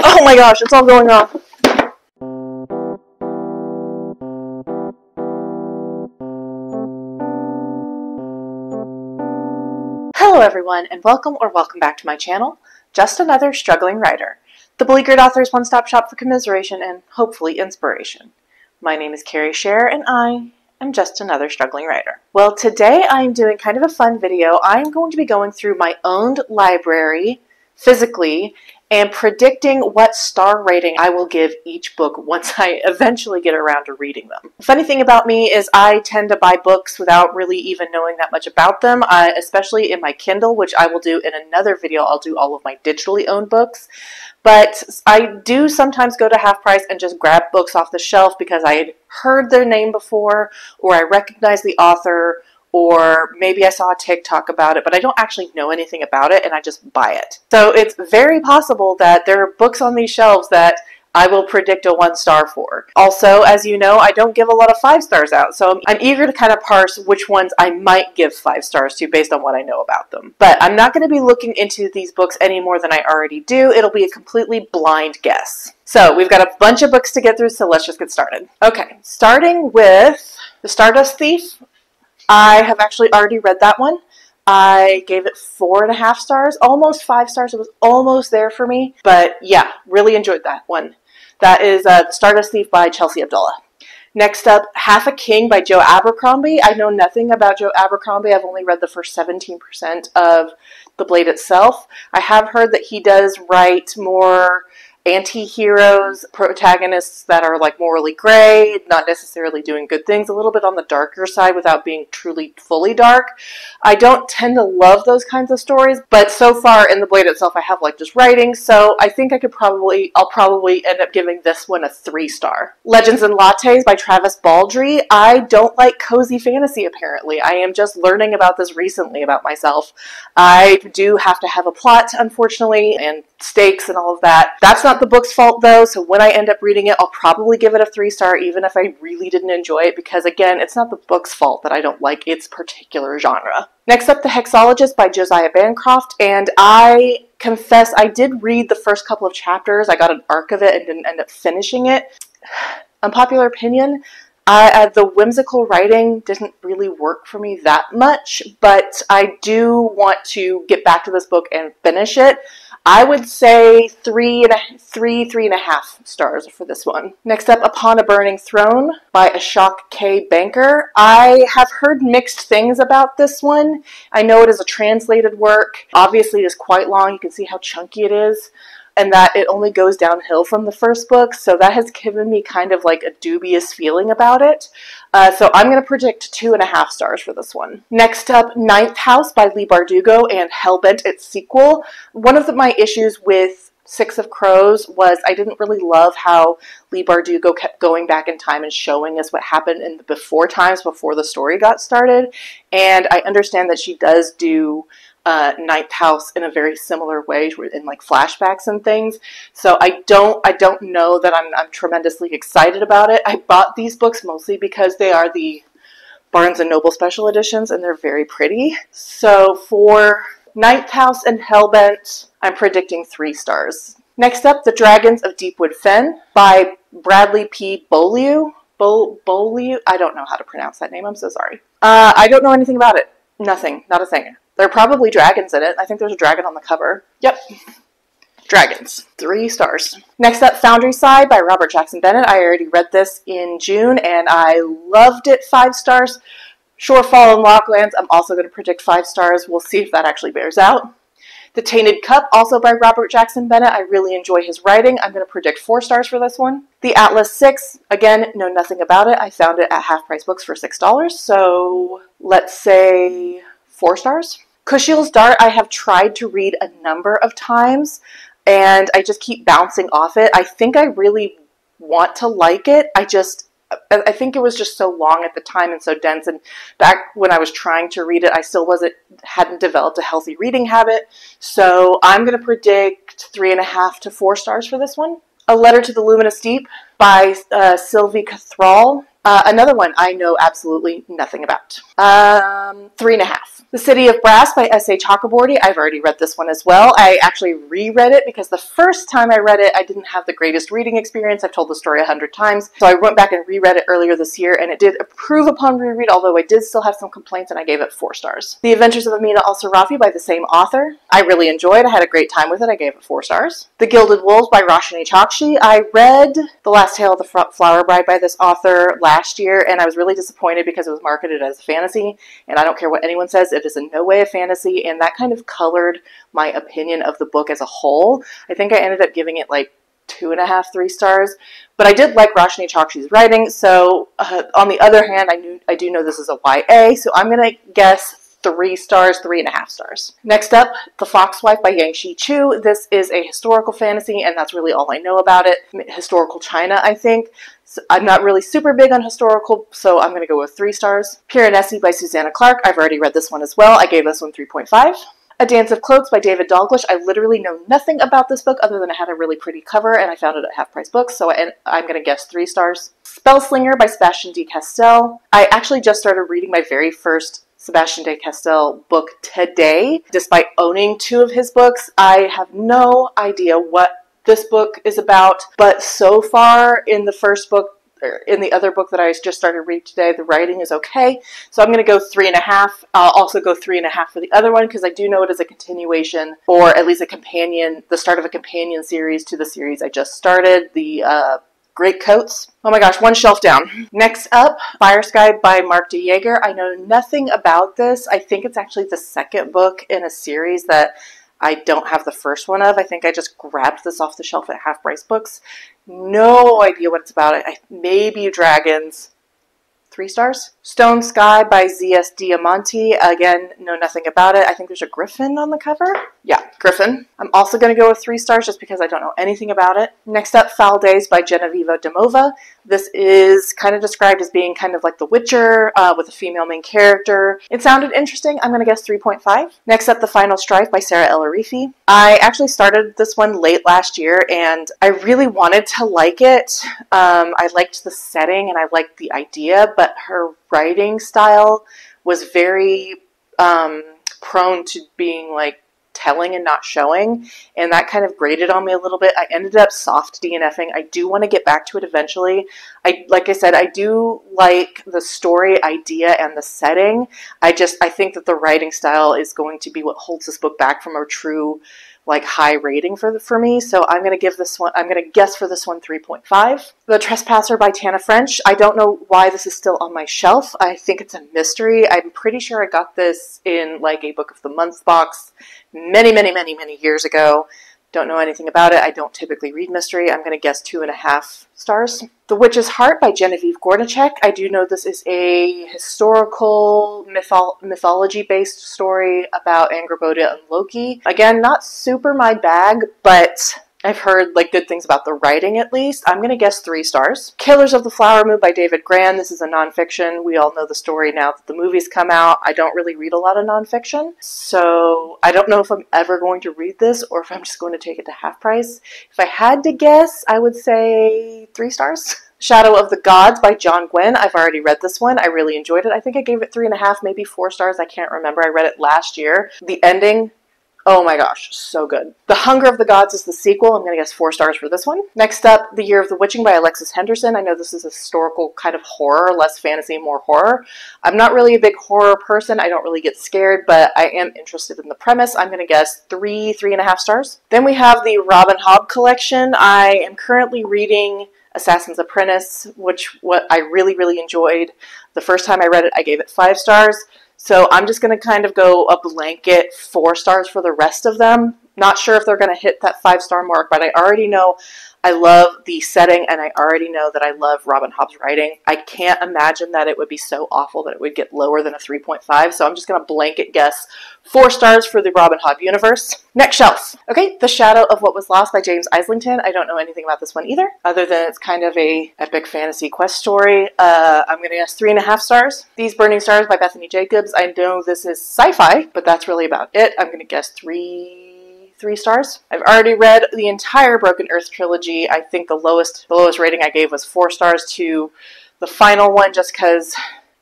Oh my gosh, it's all going wrong. Hello everyone, and welcome back to my channel, Just Another Struggling Writer, the beleaguered author's one-stop shop for commiseration and hopefully inspiration. My name is Carrie Scher, and I am just another struggling writer. Well, today I'm doing kind of a fun video. I'm going to be going through my owned library physically and predicting what star rating I will give each book once I eventually get around to reading them. The funny thing about me is I tend to buy books without really even knowing that much about them, especially in my Kindle, which I will do in another video. I'll do all of my digitally owned books. But I do sometimes go to Half Price and just grab books off the shelf because I had heard their name before, or I recognize the author, or maybe I saw a TikTok about it, but I don't actually know anything about it and I just buy it. So it's very possible that there are books on these shelves that I will predict a 1-star for. Also, as you know, I don't give a lot of 5 stars out, so I'm eager to kind of parse which ones I might give 5 stars to based on what I know about them. But I'm not going to be looking into these books any more than I already do. It'll be a completely blind guess. So we've got a bunch of books to get through, so let's just get started. Okay, starting with The Stardust Thief. I have actually already read that one. I gave it 4.5 stars, almost 5 stars. It was almost there for me, but yeah, really enjoyed that one. That is The Stardust Thief by Chelsea Abdullah. Next up, Half a King by Joe Abercrombie. I know nothing about Joe Abercrombie. I've only read the first 17% of The Blade itself. I have heard that he does write more anti-heroes, protagonists that are like morally gray, not necessarily doing good things, a little bit on the darker side without being truly fully dark. I don't tend to love those kinds of stories, but so far in The Blade itself I have liked his writing, so I think I'll probably end up giving this one a 3-star. Legends and Lattes by Travis Baldree. I don't like cozy fantasy apparently. I am just learning about this recently about myself. I do have to have a plot, unfortunately, and stakes and all of that. That's not the book's fault though, so when I end up reading it, I'll probably give it a 3-star even if I really didn't enjoy it, because again, it's not the book's fault that I don't like its particular genre. Next up, The Hexologist by Josiah Bancroft, and I confess I did read the first couple of chapters. I got an arc of it and didn't end up finishing it. Unpopular opinion, the whimsical writing didn't really work for me that much, but I do want to get back to this book and finish it. I would say 3.5 stars for this one. Next up, Upon a Burning Throne by Ashok K. Banker. I have heard mixed things about this one. I know it is a translated work. Obviously, it is quite long. You can see how chunky it is, and that it only goes downhill from the first book, so that has given me kind of like a dubious feeling about it. So I'm going to predict 2.5 stars for this one. Next up, Ninth House by Leigh Bardugo and Hellbent, its sequel. One of my issues with Six of Crows was I didn't really love how Leigh Bardugo kept going back in time and showing us what happened in the before times before the story got started. And I understand that she does do Ninth House in a very similar way in like flashbacks and things. So I don't know that I'm tremendously excited about it. I bought these books mostly because they are the Barnes & Noble special editions and they're very pretty. So for Ninth House and Hellbent, I'm predicting 3 stars. Next up, The Dragons of Deepwood Fen by Bradley P. Beaulieu. Beaulieu? I don't know how to pronounce that name. I'm so sorry. I don't know anything about it. Nothing. Not a thing. There are probably dragons in it. I think there's a dragon on the cover. Yep. Dragons. 3 stars. Next up, Foundry Side by Robert Jackson Bennett. I already read this in June and I loved it. 5 stars. Shorefall and Locklands, I'm also going to predict 5 stars. We'll see if that actually bears out. The Tainted Cup, also by Robert Jackson Bennett. I really enjoy his writing. I'm going to predict 4 stars for this one. The Atlas 6, again, know nothing about it. I found it at Half Price Books for $6, so let's say 4 stars. Kushiel's Dart, I have tried to read a number of times, and I just keep bouncing off it. I think I really want to like it. I think it was just so long at the time and so dense, and back when I was trying to read it, I still hadn't developed a healthy reading habit, so I'm going to predict 3.5 to 4 stars for this one. A Letter to the Luminous Deep by Sylvie Cathrall. Another one I know absolutely nothing about. 3.5. The City of Brass by S.A. Chakraborty. I've already read this one as well. I actually reread it because the first time I read it, I didn't have the greatest reading experience. I've told the story 100 times. So I went back and reread it earlier this year, and it did improve upon reread, although I did still have some complaints, and I gave it 4 stars. The Adventures of Amina al-Sarafi by the same author. I really enjoyed. I had a great time with it. I gave it 4 stars. The Gilded Wolves by Roshani Chokshi. I read The Last Tale of the Flower Bride by this author last year, and I was really disappointed because it was marketed as a fantasy, and I don't care what anyone says, it is in no way a fantasy, and that kind of colored my opinion of the book as a whole. I think I ended up giving it like 2.5, 3 stars, but I did like Roshani Chokshi's writing, so on the other hand, I do know this is a YA, so I'm going to guess 3 stars, 3.5 stars. Next up, The Foxwife by Yang Shi Chu. This is a historical fantasy, and that's really all I know about it. Historical China, I think. So I'm not really super big on historical, so I'm going to go with 3 stars. Piranesi by Susanna Clark. I've already read this one as well. I gave this one 3.5. A Dance of Cloaks by David Dalglish. I literally know nothing about this book other than it had a really pretty cover, and I found it at Half Price Books, so I'm going to guess 3 stars. Spellslinger by Sebastian de Castell. I actually just started reading my very first Sebastian de Castell book today. Despite owning 2 of his books, I have no idea what this book is about, but so far in the first book, or in the other book that I just started reading today, the writing is okay. So I'm going to go 3.5. I'll also go 3.5 for the other one because I do know it is a continuation, or at least a companion, the start of a companion series to the series I just started, the Great Coats. Oh my gosh, one shelf down. Next up, Fire Sky by Mark de Jager. I know nothing about this. I think it's actually the second book in a series that I don't have the first one of. I think I just grabbed this off the shelf at Half Price Books. No idea what it's about. Maybe dragons. 3 stars. Stone Sky by Z.S. Diamante. Again, know nothing about it. I think there's a griffin on the cover. Yeah, griffin. I'm also going to go with 3 stars just because I don't know anything about it. Next up, Foul Days by Genevieve Damova. This is kind of described as being kind of like The Witcher with a female main character. It sounded interesting. I'm going to guess 3.5. Next up, The Final Strife by Sarah El Arifi. I actually started this one late last year, and I really wanted to like it. I liked the setting, and I liked the idea, but her writing style was very prone to being like telling and not showing, and that kind of grated on me a little bit. I ended up soft DNFing. I do want to get back to it eventually. Like I said, I do like the story idea and the setting. I think that the writing style is going to be what holds this book back from a true like high rating for me, so I'm going to guess for this one 3.5. The Trespasser by Tana French. I don't know why this is still on my shelf. I think it's a mystery. I'm pretty sure I got this in like a Book of the Month box many years ago. Don't know anything about it. I don't typically read mystery. I'm going to guess 2.5 stars. The Witch's Heart by Genevieve Gornichek. I do know this is a historical mythology-based story about Angrboda and Loki. Again, not super my bag, but I've heard like good things about the writing at least. I'm going to guess 3 stars. Killers of the Flower Moon by David Grann. This is a nonfiction. We all know the story now that the movies come out. I don't really read a lot of nonfiction, so I don't know if I'm ever going to read this or if I'm just going to take it to Half Price. If I had to guess, I would say 3 stars. Shadow of the Gods by John Gwynne. I've already read this one. I really enjoyed it. I think I gave it 3.5, maybe 4 stars. I can't remember. I read it last year. The ending, oh my gosh, so good. The Hunger of the Gods is the sequel. I'm going to guess 4 stars for this one. Next up, The Year of the Witching by Alexis Henderson. I know this is a historical kind of horror, less fantasy, more horror. I'm not really a big horror person. I don't really get scared, but I am interested in the premise. I'm going to guess 3.5 stars. Then we have the Robin Hobb collection. I am currently reading Assassin's Apprentice, what I really enjoyed. The first time I read it, I gave it 5 stars. So I'm just going to kind of go a blanket 4 stars for the rest of them. Not sure if they're going to hit that 5-star mark, but I already know I love the setting, and I already know that I love Robin Hobb's writing. I can't imagine that it would be so awful that it would get lower than a 3.5, so I'm just going to blanket guess 4 stars for the Robin Hobb universe. Next shelf. Okay, The Shadow of What Was Lost by James Islington. I don't know anything about this one either, other than it's kind of a epic fantasy quest story. I'm going to guess 3.5 stars. These Burning Stars by Bethany Jacobs. I know this is sci-fi, but that's really about it. I'm going to guess 3 stars. I've already read the entire Broken Earth trilogy. I think the lowest rating I gave was 4 stars to the final one, just because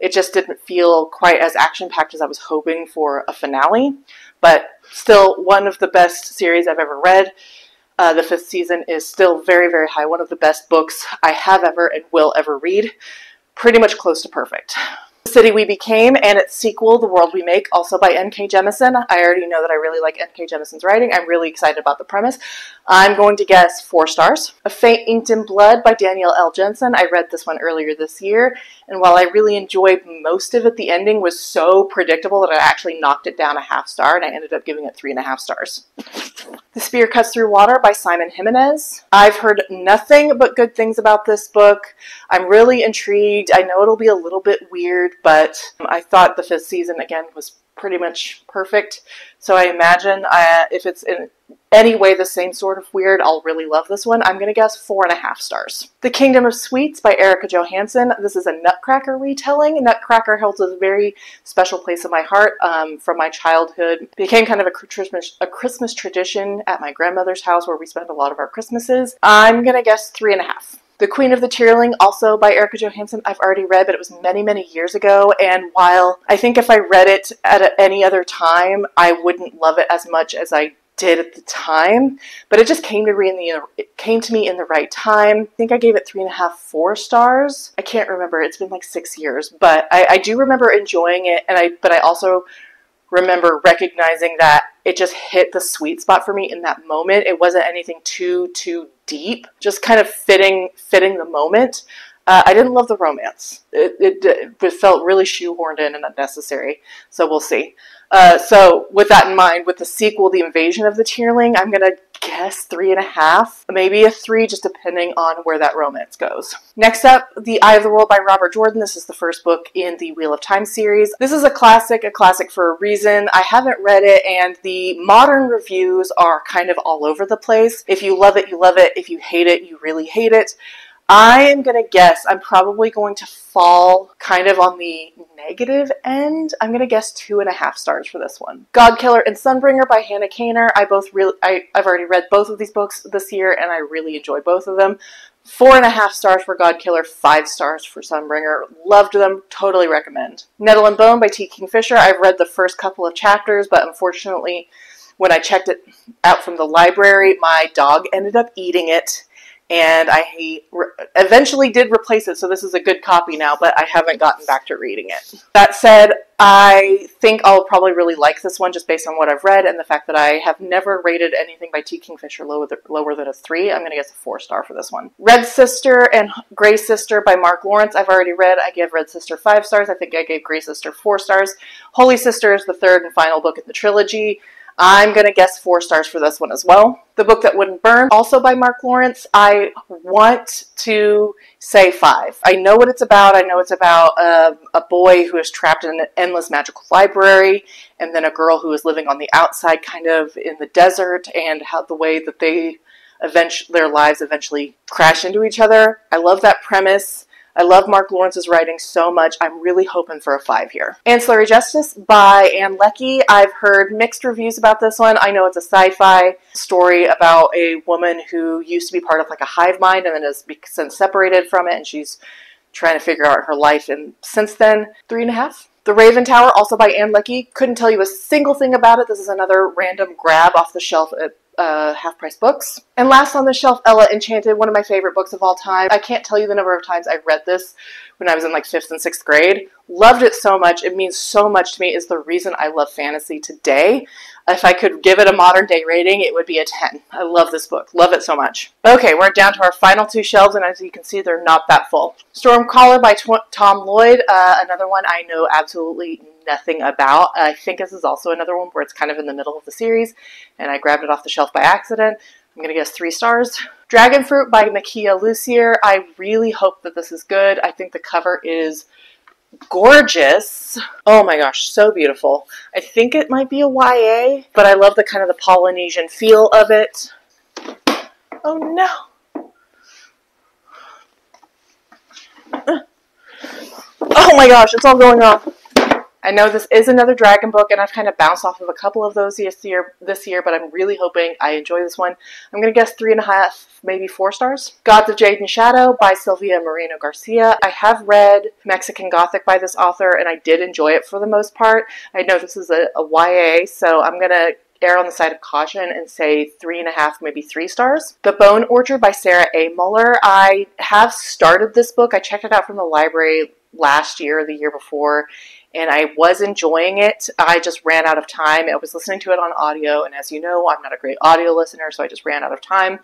It just didn't feel quite as action-packed as I was hoping for a finale, but still one of the best series I've ever read. The 5th season is still very, very high. One of the best books I have ever and will ever read. Pretty much close to perfect. The City We Became and its sequel, The World We Make, also by N.K. Jemisin. I already know that I really like N.K. Jemisin's writing. I'm really excited about the premise. I'm going to guess 4 stars. A Fate Inked in Blood by Danielle L. Jensen. I read this one earlier this year, and while I really enjoyed most of it, the ending was so predictable that I actually knocked it down a half star, and I ended up giving it 3.5 stars. The Spear Cuts Through Water by Simon Jimenez. I've heard nothing but good things about this book. I'm really intrigued. I know it'll be a little bit weird, but I thought the 5th season, again, was pretty much perfect. So I imagine if it's in any way the same sort of weird, I'll really love this one. I'm going to guess 4.5 stars. The Kingdom of Sweets by Erica Johansson. This is a Nutcracker retelling. Nutcracker holds a very special place in my heart from my childhood. It became kind of a Christmas tradition at my grandmother's house where we spent a lot of our Christmases. I'm going to guess 3.5. The Queen of the Tearling, also by Erica Johansson, I've already read, but it was many, many years ago, and while I think if I read it at any other time, I wouldn't love it as much as I did at the time, but it just came to me in the right time. I think I gave it 3.5, 4 stars. I can't remember. It's been like 6 years, but I do remember enjoying it, but I also remember recognizing that it just hit the sweet spot for me in that moment. It wasn't anything too deep, just kind of fitting the moment. I didn't love the romance. It felt really shoehorned in and unnecessary, so we'll see. So with that in mind, with the sequel, The Invasion of the Tearling, I'm going to guess 3.5, maybe a 3, just depending on where that romance goes. Next up, The Eye of the World by Robert Jordan. This is the first book in the Wheel of Time series. This is a classic for a reason. I haven't read it, and the modern reviews are kind of all over the place. If you love it, you love it. If you hate it, you really hate it. I am going to guess I'm probably going to fall kind of on the negative end. I'm going to guess 2.5 stars for this one. Godkiller and Sunbringer by Hannah Kaner. I've already read both of these books this year, and I really enjoyed both of them. 4.5 stars for Godkiller, 5 stars for Sunbringer. Loved them, totally recommend. Nettle and Bone by T. Kingfisher. I've read the first couple of chapters, but unfortunately, when I checked it out from the library, my dog ended up eating it. And I eventually did replace it, so this is a good copy now, but I haven't gotten back to reading it. That said, I think I'll probably really like this one just based on what I've read and the fact that I have never rated anything by T. Kingfisher lower than a 3. I'm going to guess a 4 star for this one. Red Sister and Grey Sister by Mark Lawrence. I've already read. I give Red Sister 5 stars. I think I gave Grey Sister 4 stars. Holy Sister is the 3rd and final book in the trilogy. I'm going to guess 4 stars for this one as well. The Book That Wouldn't Burn, also by Mark Lawrence. I want to say 5. I know what it's about. I know it's about a boy who is trapped in an endless magical library, and then a girl who is living on the outside, kind of in the desert, and how the way that their lives eventually crash into each other. I love that premise. I love Mark Lawrence's writing so much. I'm really hoping for a 5 here. Ancillary Justice by Ann Leckie. I've heard mixed reviews about this one. I know it's a sci-fi story about a woman who used to be part of like a hive mind and then has since separated from it, and she's trying to figure out her life. And since then, 3.5. The Raven Tower, also by Ann Leckie. Couldn't tell you a single thing about it. This is another random grab off the shelf at Half-Price Books. And last on the shelf, Ella Enchanted, one of my favorite books of all time. I can't tell you the number of times I've read this when I was in like 5th and 6th grade. Loved it so much. It means so much to me. It's the reason I love fantasy today. If I could give it a modern day rating, it would be a 10. I love this book. Love it so much. Okay, we're down to our final 2 shelves, and as you can see, they're not that full. Stormcaller by Tom Lloyd, another one I know absolutely nothing about. I think this is also another one where it's kind of in the middle of the series, and I grabbed it off the shelf by accident. I'm going to guess 3 stars. Dragonfruit by Nakia Lucier. I really hope that this is good. I think the cover is gorgeous. Oh my gosh, so beautiful. I think it might be a YA, but I love the kind of the Polynesian feel of it. Oh no. Oh my gosh, it's all going off. I know this is another dragon book, and I've kind of bounced off of a couple of those this year, but I'm really hoping I enjoy this one. I'm going to guess 3.5, maybe 4 stars. Gods of Jade and Shadow by Silvia Moreno Garcia. I have read Mexican Gothic by this author, and I did enjoy it for the most part. I know this is a YA, so I'm going to err on the side of caution and say 3.5, maybe 3 stars. The Bone Orchard by Sarah A. Muller. I have started this book. I checked it out from the library last year or the year before, and I was enjoying it. I just ran out of time. I was listening to it on audio, and as you know, I'm not a great audio listener, so I just ran out of time.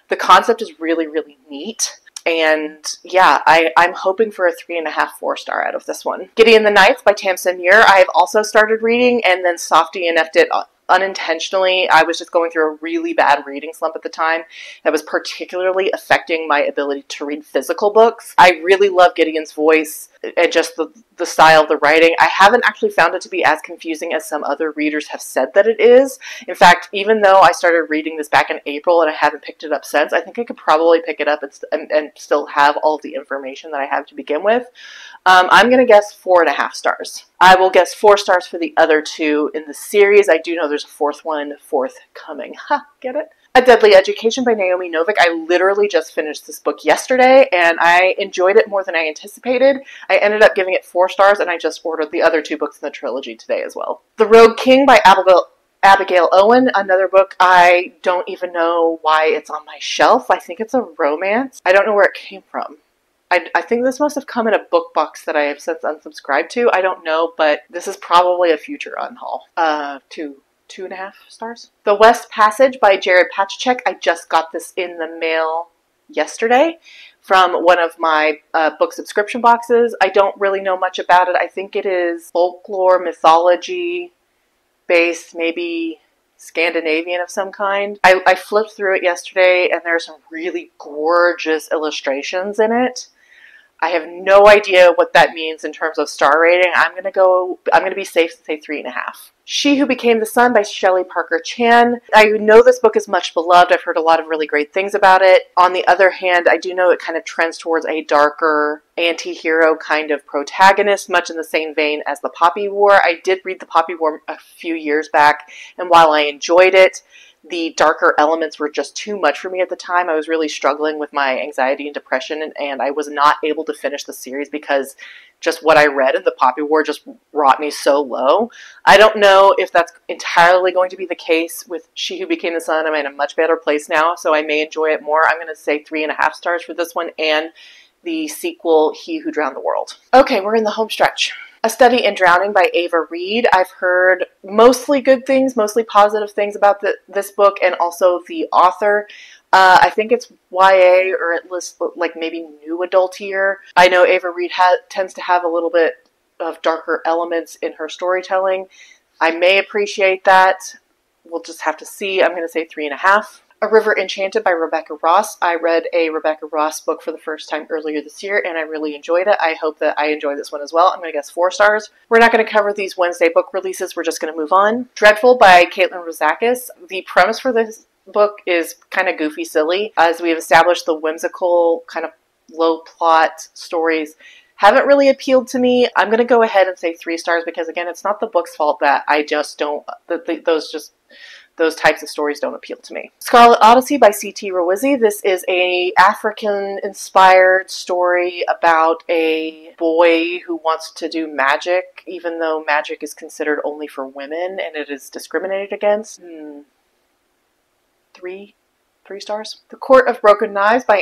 The concept is really, really neat. And yeah, I'm hoping for a 3.5, 4 star out of this one. Gideon the Ninth by Tamsin Muir. I have also started reading and then softy NF'd it unintentionally. I was just going through a really bad reading slump at the time that was particularly affecting my ability to read physical books. I really love Gideon's voice and just the style of the writing. I haven't actually found it to be as confusing as some other readers have said that it is. In fact, even though I started reading this back in April and I haven't picked it up since, I think I could probably pick it up and still have all of the information that I have to begin with. I'm going to guess 4.5 stars. I will guess 4 stars for the other 2 in the series. I do know there's a 4th one forthcoming. Ha, get it? A Deadly Education by Naomi Novik. I literally just finished this book yesterday, and I enjoyed it more than I anticipated. I ended up giving it 4 stars, and I just ordered the other 2 books in the trilogy today as well. The Rogue King by Abigail Owen, another book I don't even know why it's on my shelf. I think it's a romance. I don't know where it came from. I think this must have come in a book box that I have since unsubscribed to. I don't know, but this is probably a future unhaul. 2.5 stars. The West Passage by Jared Pachacek. I just got this in the mail yesterday from one of my book subscription boxes. I don't really know much about it. I think it is folklore, mythology based, maybe Scandinavian of some kind. I flipped through it yesterday, and there are some really gorgeous illustrations in it. I have no idea what that means in terms of star rating. I'm gonna be safe and say 3.5. She Who Became the Sun by Shelley Parker Chan. I know this book is much beloved. I've heard a lot of really great things about it. On the other hand, I do know it kind of trends towards a darker anti-hero kind of protagonist, much in the same vein as The Poppy War. I did read The Poppy War a few years back, and while I enjoyed it, the darker elements were just too much for me at the time. I was really struggling with my anxiety and depression, and I was not able to finish the series because just what I read in The Poppy War just brought me so low. I don't know if that's entirely going to be the case with She Who Became the Sun. I'm in a much better place now, so I may enjoy it more. I'm going to say 3.5 stars for this one and the sequel, He Who Drowned the World. Okay, we're in the home stretch. A Study in Drowning by Ava Reed. I've heard mostly good things, mostly positive things about this book and also the author. I think it's YA or at least like maybe new adult here. I know Ava Reed tends to have a little bit of darker elements in her storytelling. I may appreciate that. We'll just have to see. I'm going to say 3.5. A River Enchanted by Rebecca Ross. I read a Rebecca Ross book for the first time earlier this year, and I really enjoyed it. I hope that I enjoy this one as well. I'm going to guess 4 stars. We're not going to cover these Wednesday book releases. We're just going to move on. Dreadful by Caitlin Rozakis. The premise for this book is kind of goofy silly. As we have established, the whimsical, kind of low plot stories haven't really appealed to me. I'm going to go ahead and say 3 stars because, again, it's not the book's fault that I just don't, those types of stories don't appeal to me. Scarlet Odyssey by C.T. Rawizi. This is a African-inspired story about a boy who wants to do magic, even though magic is considered only for women and it is discriminated against. 3 stars. The Court of Broken Knives by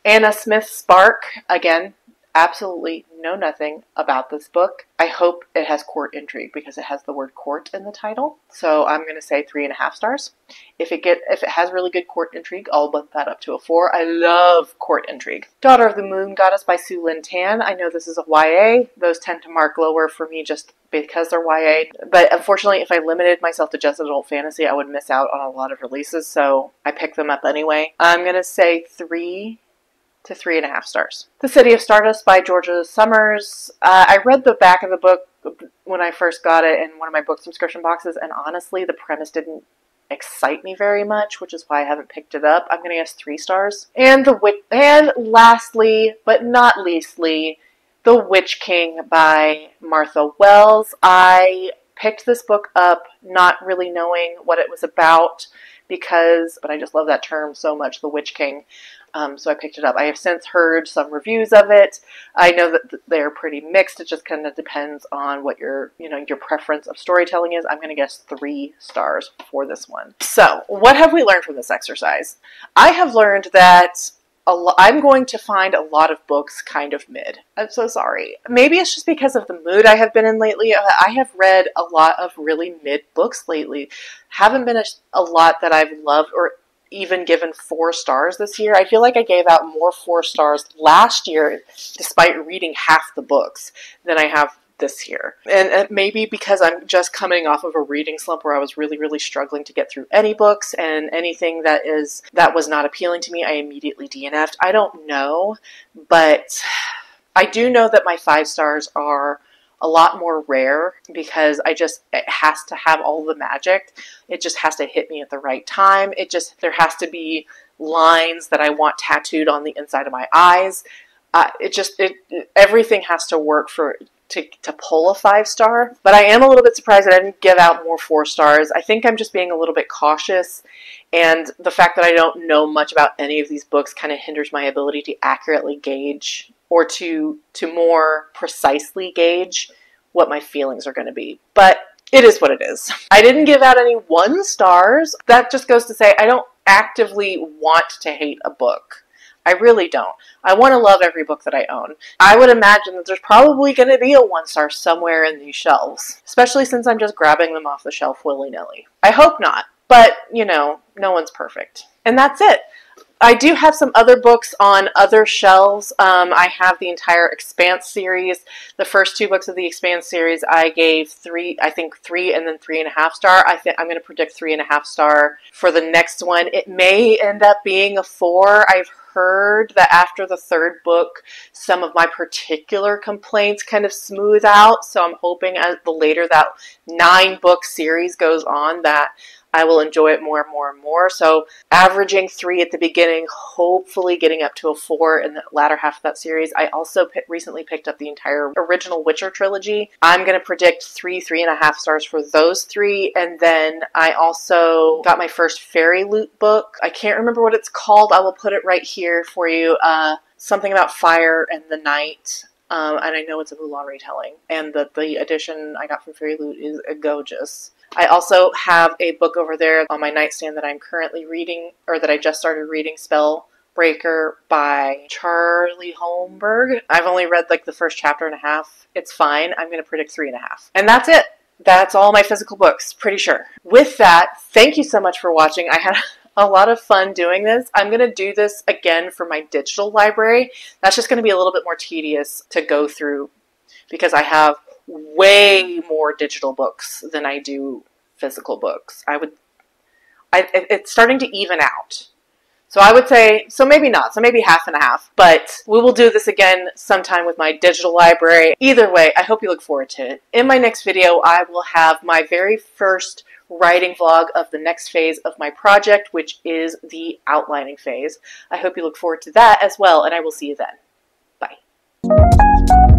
Anna Smith Spark. Again, absolutely know nothing about this book. I hope it has court intrigue because it has the word court in the title. So I'm going to say 3.5 stars. If it has really good court intrigue, I'll bump that up to a 4. I love court intrigue. Daughter of the Moon Goddess by Sue Lynn Tan. I know this is a YA. Those tend to mark lower for me just because they're YA. But unfortunately, if I limited myself to just adult fantasy, I would miss out on a lot of releases. So I picked them up anyway. I'm going to say 3 to 3.5 stars. The City of Stardust by Georgia Summers. I read the back of the book when I first got it in one of my book subscription boxes, and honestly, the premise didn't excite me very much, which is why I haven't picked it up. I'm going to guess 3 stars. And lastly, but not leastly, The Witch King by Martha Wells. I picked this book up not really knowing what it was about but I just love that term so much, The Witch King. So I picked it up. I have since heard some reviews of it. I know that they're pretty mixed. It just kind of depends on what your preference of storytelling is. I'm going to guess 3 stars for this one. So what have we learned from this exercise? I have learned that I'm going to find a lot of books kind of mid. I'm so sorry. Maybe it's just because of the mood I have been in lately. I have read a lot of really mid books lately. Haven't been a lot that I've loved or even given 4 stars this year. I feel like I gave out more 4 stars last year, despite reading half the books, than I have this year. And maybe because I'm just coming off of a reading slump where I was really, really struggling to get through any books, and anything that was not appealing to me, I immediately DNF'd. I don't know, but I do know that my 5 stars are a lot more rare because it has to have all the magic. It just has to hit me at the right time. There has to be lines that I want tattooed on the inside of my eyes. Everything has to work to pull a 5 star, but I am a little bit surprised that I didn't give out more 4 stars. I think I'm just being a little bit cautious, and the fact that I don't know much about any of these books kind of hinders my ability to accurately gauge or to more precisely gauge what my feelings are going to be. But it is what it is. I didn't give out any 1 stars. That just goes to say I don't actively want to hate a book. I really don't. I want to love every book that I own. I would imagine that there's probably going to be a 1 star somewhere in these shelves, especially since I'm just grabbing them off the shelf willy-nilly. I hope not, but, no one's perfect. And that's it. I do have some other books on other shelves. I have the entire Expanse series. The first 2 books of the Expanse series I gave 3 and then 3.5 star. I'm going to predict 3.5 star for the next one. It may end up being a 4. I've heard that after the 3rd book, some of my particular complaints kind of smooth out. So I'm hoping as the later that 9-book series goes on that I will enjoy it more and more and more. So averaging 3 at the beginning, hopefully getting up to a 4 in the latter half of that series. I also recently picked up the entire original Witcher trilogy. I'm going to predict 3.5 stars for those 3. And then I also got my first Fairy Loot book. I can't remember what it's called. I will put it right here for you. Something about fire and the night. And I know it's a Mulan retelling. And the edition I got from Fairy Loot is gorgeous. I also have a book over there on my nightstand that I'm currently reading, or that I just started reading, Spellbreaker by Charlie Holmberg. I've only read like the first chapter and a half. It's fine. I'm going to predict 3.5. And that's it. That's all my physical books, pretty sure. With that, thank you so much for watching. I had a lot of fun doing this. I'm going to do this again for my digital library. That's just going to be a little bit more tedious to go through because I have way more digital books than I do physical books. It's starting to even out. So I would say, so maybe not, so maybe half and a half, but we will do this again sometime with my digital library. Either way, I hope you look forward to it. In my next video, I will have my very first writing vlog of the next phase of my project, which is the outlining phase. I hope you look forward to that as well, and I will see you then. Bye.